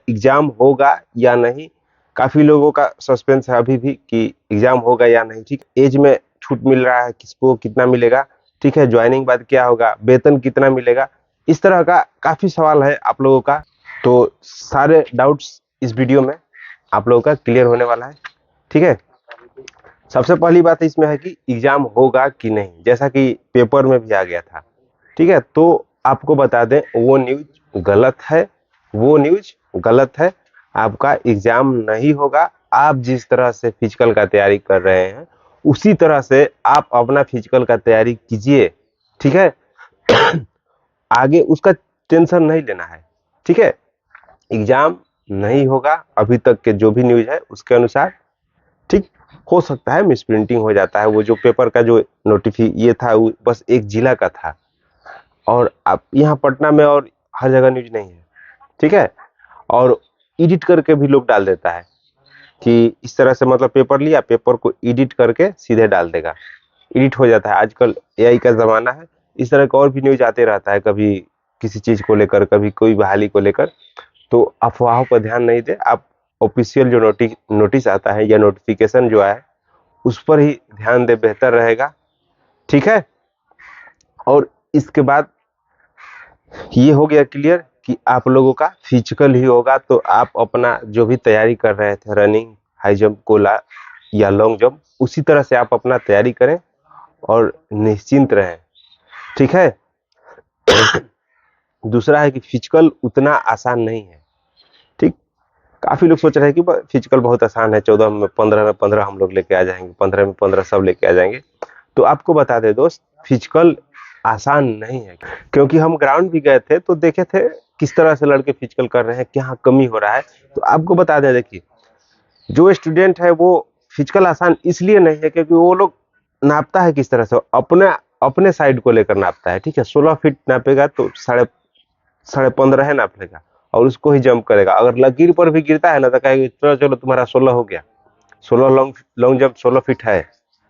Exam होगा या नहीं। काफी लोगों का सस्पेंस है अभी भी कि एग्जाम होगा या नहीं। ठीक, एज में छूट मिल रहा है, किसको कितना मिलेगा, ठीक है, ज्वाइनिंग बाद क्या होगा, वेतन कितना मिलेगा, इस तरह का काफी सवाल है आप लोगों का। तो सारे डाउट्स इस वीडियो में आप लोगों का क्लियर होने वाला है। ठीक है, सबसे पहली बात इसमें है कि एग्जाम होगा कि नहीं, जैसा कि पेपर में भी आ गया था। ठीक है, तो आपको बता दें वो न्यूज गलत है, वो न्यूज गलत है। आपका एग्जाम नहीं होगा। आप जिस तरह से फिजिकल का तैयारी कर रहे हैं उसी तरह से आप अपना फिजिकल का तैयारी कीजिए। ठीक है, आगे उसका टेंशन नहीं लेना है। ठीक है, एग्जाम नहीं होगा अभी तक के जो भी न्यूज है उसके अनुसार। ठीक, हो सकता है मिस प्रिंटिंग हो जाता है, वो जो पेपर का जो नोटिफिक ये था वो बस एक जिला का था, और आप यहाँ पटना में और हर जगह न्यूज नहीं है। ठीक है, और एडिट करके भी लोग डाल देता है कि इस तरह से, मतलब पेपर लिया, पेपर को एडिट करके सीधे डाल देगा, एडिट हो जाता है। आजकल एआई का जमाना है, इस तरह का और भी न्यूज आते रहता है, कभी किसी चीज को लेकर, कभी कोई बहाली को लेकर। तो अफवाहों पर ध्यान नहीं दे आप, ऑफिशियल जो नोटिस आता है या नोटिफिकेशन जो है उस पर ही ध्यान दे, बेहतर रहेगा। ठीक है, और इसके बाद ये हो गया क्लियर कि आप लोगों का फिजिकल ही होगा। तो आप अपना जो भी तैयारी कर रहे थे, रनिंग, हाई जंप, गोला या लॉन्ग जंप, उसी तरह से आप अपना तैयारी करें और निश्चिंत रहें। ठीक है, दूसरा है कि फिजिकल उतना आसान नहीं है। ठीक, काफी लोग सोच रहे हैं कि फिजिकल बहुत आसान है, 14 में 15 हम लोग लेके आ जाएंगे, 15 में 15 सब लेके आ जाएंगे। तो आपको बता दे दोस्त, फिजिकल आसान नहीं है, क्योंकि हम ग्राउंड भी गए थे तो देखे थे किस तरह से लड़के फिजिकल कर रहे हैं, क्या कमी हो रहा है। तो आपको बता दें, देखिए, जो स्टूडेंट है वो फिजिकल आसान इसलिए नहीं है क्योंकि वो लोग नापता है किस तरह से, अपने अपने साइड को लेकर नापता है। ठीक है, 16 फीट नापेगा तो साढ़े साढ़े 15 है नाप लेगा और उसको ही जंप करेगा। अगर लकीर पर भी गिरता है ना तो कहेगा चलो चलो तुम्हारा 16 हो गया, 16 लॉन्ग लॉन्ग जंप 16 फीट है।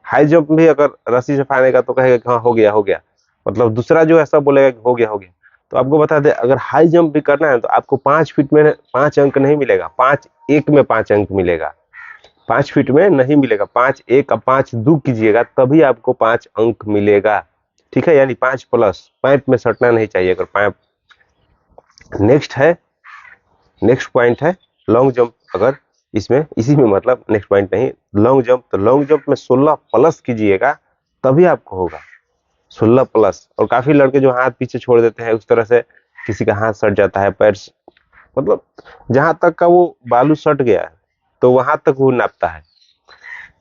हाई जंप भी अगर रस्सी से फाड़ेगा तो कहेगा कि हाँ हो गया हो गया, मतलब दूसरा जो है सब बोलेगा कि हो गया हो गया। तो आपको बता दें, अगर हाई जंप भी करना है तो आपको 5 फीट में 5 अंक नहीं मिलेगा, 5 1 में 5 अंक मिलेगा। 5 फीट में नहीं मिलेगा, 5 1 अब 5 2 कीजिएगा तभी आपको 5 अंक मिलेगा। ठीक है, यानी 5 प्लस, 5 में सटना नहीं चाहिए अगर 5। नेक्स्ट है, नेक्स्ट पॉइंट है लॉन्ग जंप। अगर इसमें इसी में, मतलब नेक्स्ट पॉइंट नहीं, लॉन्ग जंप, तो लॉन्ग जंप में 16 प्लस कीजिएगा तभी आपको होगा, 16 प्लस। और काफी लड़के जो हाथ पीछे छोड़ देते हैं उस तरह से किसी का हाथ सट जाता है, पैर, मतलब जहां तक का वो बालू सट गया है तो वहां तक वो नापता है।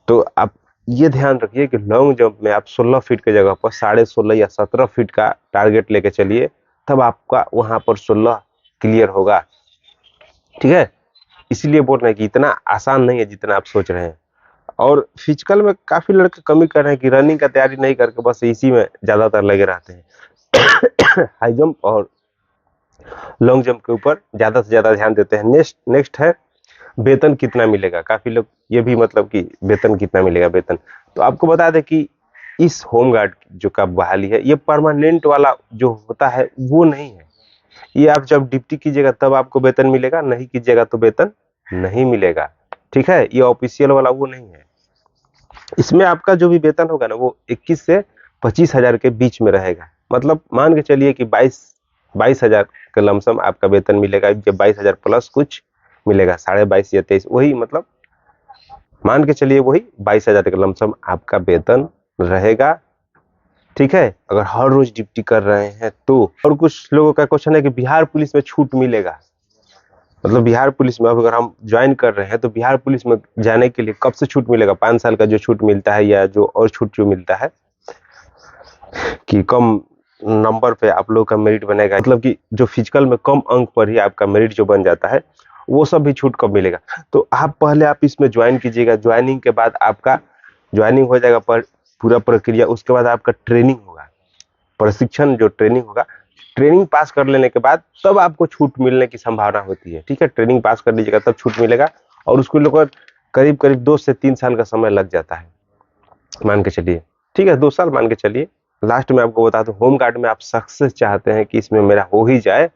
तो आप ये ध्यान रखिए कि लॉन्ग जंप में आप 16 फीट की जगह पर 16.5 या 17 फीट का टारगेट लेके चलिए, तब आपका वहां पर 16 क्लियर होगा। ठीक है, इसलिए बोल रहे हैं कि इतना आसान नहीं है जितना आप सोच रहे हैं। और फिजिकल में काफी लड़के कमी कर रहे हैं कि रनिंग का तैयारी नहीं करके बस इसी में ज्यादातर लगे रहते हैं। हाई जंप और लॉन्ग जंप के ऊपर ज्यादा से ज्यादा ध्यान देते हैं। नेक्स्ट नेक्स्ट है वेतन कितना मिलेगा। काफी लोग ये भी, मतलब कि वेतन कितना मिलेगा, वेतन। तो आपको बता दें कि इस होमगार्ड जो का बहाली है ये परमानेंट वाला जो होता है वो नहीं है। ये आप जब ड्यूटी कीजिएगा तब आपको वेतन मिलेगा, नहीं कीजिएगा तो वेतन नहीं मिलेगा। ठीक है, ये ऑफिशियल वाला वो नहीं है। इसमें आपका जो भी वेतन होगा ना वो 21 से 25 हजार के बीच में रहेगा। मतलब मान के चलिए कि 22 हजार का लमसम आपका वेतन मिलेगा, जब 22 हजार प्लस कुछ मिलेगा, 22.5 या 23, वही मतलब मान के चलिए वही 22 हजार का लमसम आपका वेतन रहेगा। ठीक है, अगर हर रोज ड्यूटी कर रहे हैं तो। और कुछ लोगों का क्वेश्चन है कि बिहार पुलिस में छूट मिलेगा, मतलब बिहार पुलिस में अब अगर हम ज्वाइन कर रहे हैं तो बिहार पुलिस में जाने के लिए कब से छूट मिलेगा, 5 साल का जो छूट मिलता है या जो और छूट जो मिलता है कि कम नंबर पे आप लोग का मेरिट बनेगा, मतलब कि जो फिजिकल में कम अंक पर ही आपका मेरिट जो बन जाता है, वो सब भी छूट कब मिलेगा। तो आप पहले आप इसमें ज्वाइन कीजिएगा, ज्वाइनिंग के बाद आपका ज्वाइनिंग हो जाएगा पर पूरा प्रक्रिया, उसके बाद आपका ट्रेनिंग होगा, प्रशिक्षण जो ट्रेनिंग होगा, ट्रेनिंग पास कर लेने के बाद तब आपको छूट मिलने की संभावना होती है। ठीक है, ट्रेनिंग पास कर लीजिएगा तब छूट मिलेगा, और उसको लोग करीब करीब 2 से 3 साल का समय लग जाता है, मान के चलिए। ठीक है, 2 साल मान के चलिए। लास्ट में आपको बता दूं, होम गार्ड में आप सक्सेस चाहते हैं कि इसमें मेरा हो ही जाए,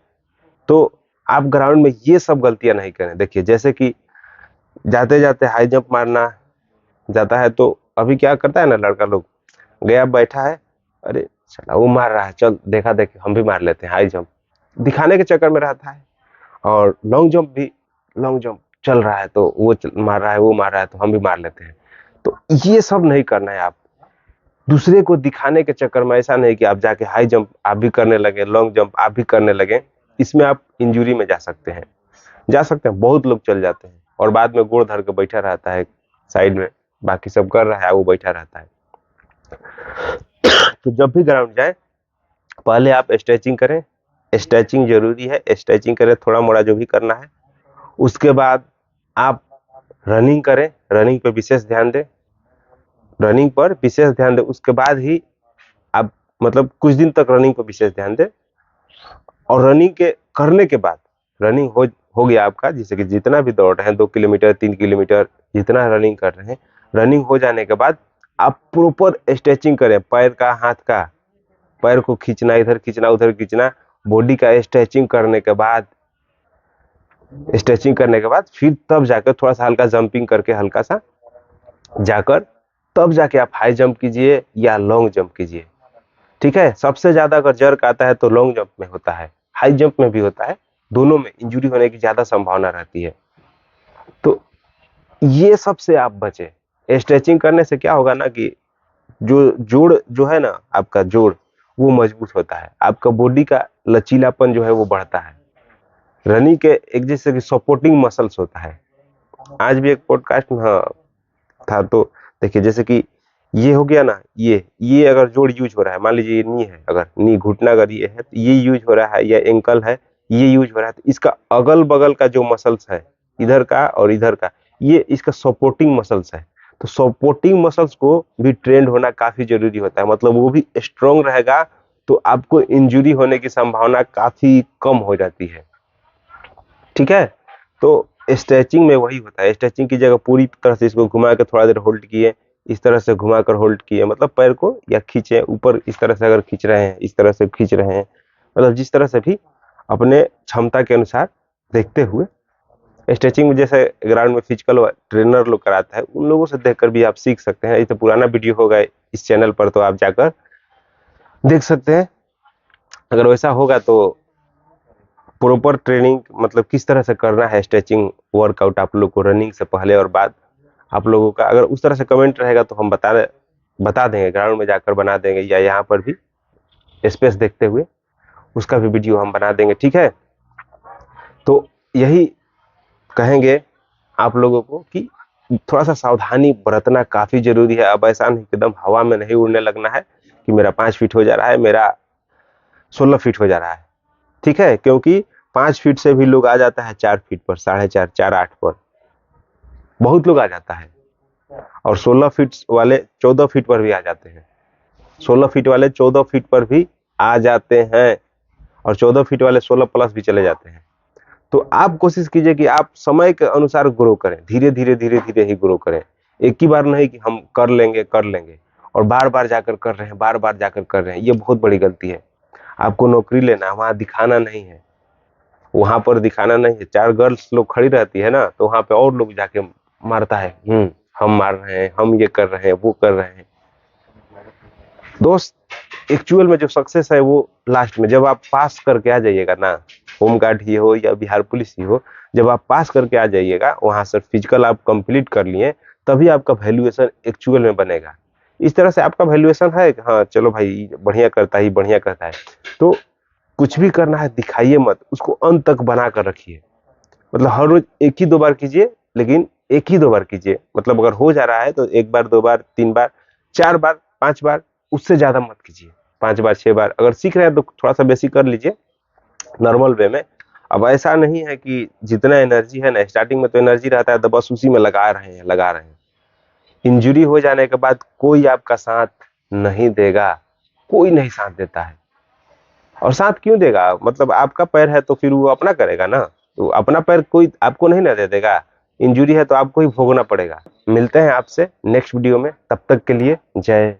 तो आप ग्राउंड में ये सब गलतियां नहीं करें। देखिए जैसे कि जाते जाते हाई जंप मारना जाता है, तो अभी क्या करता है ना लड़का लोग, गया बैठा है, अरे चला वो मार रहा है, चल देखा देखे हम भी मार लेते हैं हाई जंप, दिखाने के चक्कर में रहता है। और लॉन्ग जंप भी, लॉन्ग जंप चल रहा है तो वो मार रहा है, वो मार रहा है तो हम भी मार लेते हैं। तो ये सब नहीं करना है। आप दूसरे को दिखाने के चक्कर में ऐसा नहीं कि आप जाके हाई जंप आप भी करने लगे, लॉन्ग जंप आप भी करने लगे, इसमें आप इंजरी में जा सकते हैं, जा सकते हैं। बहुत लोग चल जाते हैं और बाद में गोड़ धर के बैठा रहता है साइड में, बाकी सब कर रहा है वो बैठा रहता है। तो जब भी ग्राउंड जाए पहले आप स्ट्रेचिंग करें, स्ट्रेचिंग जरूरी है, स्ट्रेचिंग करें थोड़ा मोड़ा जो भी करना है। उसके बाद आप रनिंग करें, रनिंग पे विशेष ध्यान दें, रनिंग पर विशेष ध्यान दें। उसके बाद ही आप मतलब कुछ दिन तक रनिंग पर विशेष ध्यान दें। और रनिंग के करने के बाद, रनिंग हो गया आपका, जैसे कि जितना भी दौड़ रहे हैं 2 किलोमीटर 3 किलोमीटर जितना रनिंग कर रहे हैं, रनिंग हो जाने के बाद आप प्रॉपर स्ट्रेचिंग करें, पैर का, हाथ का, पैर को खींचना, इधर खींचना उधर खींचना, बॉडी का स्ट्रेचिंग करने के बाद, स्ट्रेचिंग करने के बाद फिर तब जाकर थोड़ा सा हल्का जंपिंग करके हल्का सा जाकर तब जाके आप हाई जंप कीजिए या लॉन्ग जंप कीजिए। ठीक है, सबसे ज्यादा अगर जर्क आता है तो लॉन्ग जंप में होता है, हाई जंप में भी होता है, दोनों में इंजरी होने की ज्यादा संभावना रहती है। तो ये सब से आप बचे। स्ट्रेचिंग करने से क्या होगा ना कि जो जोड़ जो है ना, आपका जोड़ वो मजबूत होता है, आपका बॉडी का लचीलापन जो है वो बढ़ता है। रनिंग के एक जैसे कि सपोर्टिंग मसल्स होता है। आज भी एक पॉडकास्ट में हाँ था, तो देखिए जैसे कि ये हो गया ना, ये अगर जोड़ यूज हो रहा है, मान लीजिए ये नी है, अगर नी घुटना अगर ये है तो ये यूज हो रहा है, या एंकल है ये यूज हो रहा है, तो इसका अगल बगल का जो मसल्स है, इधर का और इधर का, ये इसका सपोर्टिंग मसल्स है। तो सपोर्टिंग मसल्स को भी ट्रेंड होना काफी जरूरी होता है, मतलब वो भी स्ट्रांग रहेगा तो आपको इंजरी होने की संभावना काफी कम हो जाती है। ठीक है, तो स्ट्रेचिंग में वही होता है, स्ट्रेचिंग की जगह पूरी तरह से इसको घुमा के थोड़ा देर होल्ड किए, इस तरह से घुमाकर होल्ड किए, मतलब पैर को या खींचे ऊपर, इस तरह से अगर खींच रहे हैं, इस तरह से खींच रहे हैं, मतलब जिस तरह से भी अपने क्षमता के अनुसार देखते हुए स्ट्रेचिंग में, जैसे ग्राउंड में फिजिकल ट्रेनर लोग कराता है उन लोगों से देखकर भी आप सीख सकते हैं। इसे पुराना वीडियो होगा इस चैनल पर, तो आप जाकर देख सकते हैं। अगर वैसा होगा तो प्रॉपर ट्रेनिंग मतलब किस तरह से करना है स्ट्रेचिंग वर्कआउट आप लोग को रनिंग से पहले और बाद, आप लोगों का अगर उस तरह से कमेंट रहेगा तो हम बता देंगे, ग्राउंड में जाकर बना देंगे, या यहाँ पर भी स्पेस देखते हुए उसका भी वीडियो हम बना देंगे। ठीक है, तो यही कहेंगे आप लोगों को कि थोड़ा सा सावधानी बरतना काफी जरूरी है। अब ऐसा नहीं एकदम हवा में नहीं उड़ने लगना है कि मेरा 5 फीट हो जा रहा है, मेरा 16 फीट हो जा रहा है। ठीक है, क्योंकि 5 फीट से भी लोग आ जाता है 4 फीट पर, 4.5 4 8 पर बहुत लोग आ जाता है, और 16 फीट वाले 14 फीट पर भी आ जाते हैं, 16 फीट वाले 14 फीट पर भी आ जाते हैं, और 14 फीट वाले 16 प्लस भी चले जाते हैं। तो आप कोशिश कीजिए कि आप समय के अनुसार ग्रो करें, धीरे धीरे ही ग्रो करें। एक ही बार नहीं कि हम कर लेंगे और बार बार जाकर कर रहे हैं, बार बार जाकर कर रहे हैं, ये बहुत बड़ी गलती है। आपको नौकरी लेना है, वहां दिखाना नहीं है, वहां पर दिखाना नहीं है। 4 गर्ल्स लोग खड़ी रहती है ना, तो वहां पे और लोग जाके मारता है, हम मार रहे हैं, हम ये कर रहे हैं, वो कर रहे हैं। दोस्त एक्चुअल में जो सक्सेस है वो लास्ट में, जब आप पास करके आ जाइएगा ना, होमगार्ड ही हो या बिहार पुलिस ही हो, जब आप पास करके आ जाइएगा वहां से फिजिकल आप कंप्लीट कर लिए, तभी आपका वैल्यूएशन एक्चुअल में बनेगा। इस तरह से आपका वैल्यूएशन है कि हाँ चलो भाई बढ़िया करता है, बढ़िया करता है, तो कुछ भी करना है दिखाइए मत, उसको अंत तक बना कर रखिए। मतलब हर रोज 1 ही 2 बार कीजिए, लेकिन 1 ही 2 बार कीजिए, मतलब अगर हो जा रहा है तो 1 बार 2 बार 3 बार 4 बार 5 बार, उससे ज्यादा मत कीजिए। 5 बार 6 बार अगर सीख रहे हैं तो थोड़ा सा बेसिक कर लीजिए नॉर्मल वे में। अब ऐसा नहीं है कि जितना एनर्जी है ना, स्टार्टिंग में तो एनर्जी रहता है तो बस उसी में लगा रहे हैं। इंजरी हो जाने के बाद कोई आपका साथ नहीं देगा, कोई नहीं साथ देता है। और साथ क्यों देगा, मतलब आपका पैर है तो फिर वो अपना करेगा ना, तो अपना पैर कोई आपको नहीं ना दे देगा। इंजरी है तो आपको ही भोगना पड़ेगा। मिलते हैं आपसे नेक्स्ट वीडियो में, तब तक के लिए जय